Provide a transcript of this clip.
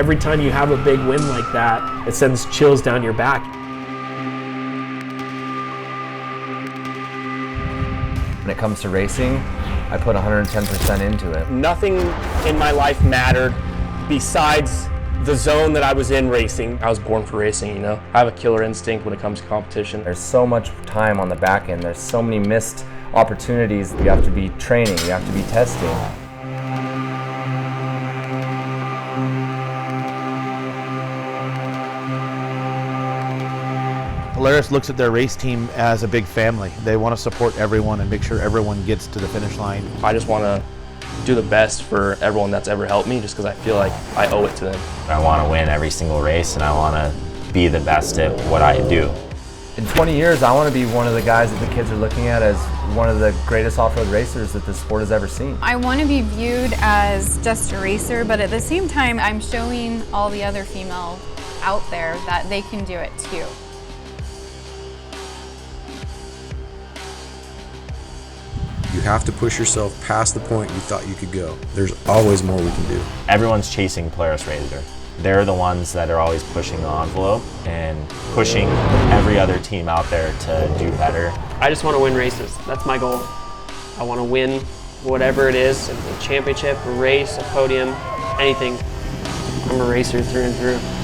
Every time you have a big win like that, it sends chills down your back. When it comes to racing, I put 110% into it. Nothing in my life mattered besides the zone that I was in racing. I was born for racing, you know. I have a killer instinct when it comes to competition. There's so much time on the back end. There's so many missed opportunities. You have to be training, you have to be testing. Polaris looks at their race team as a big family. They want to support everyone and make sure everyone gets to the finish line. I just want to do the best for everyone that's ever helped me, just because I feel like I owe it to them. I want to win every single race, and I want to be the best at what I do. In 20 years, I want to be one of the guys that the kids are looking at as one of the greatest off-road racers that the sport has ever seen. I want to be viewed as just a racer, but at the same time, I'm showing all the other females out there that they can do it too. You have to push yourself past the point you thought you could go. There's always more we can do. Everyone's chasing Polaris RZR. They're the ones that are always pushing the envelope and pushing every other team out there to do better. I just want to win races. That's my goal. I want to win whatever it is, a championship, a race, a podium, anything. I'm a racer through and through.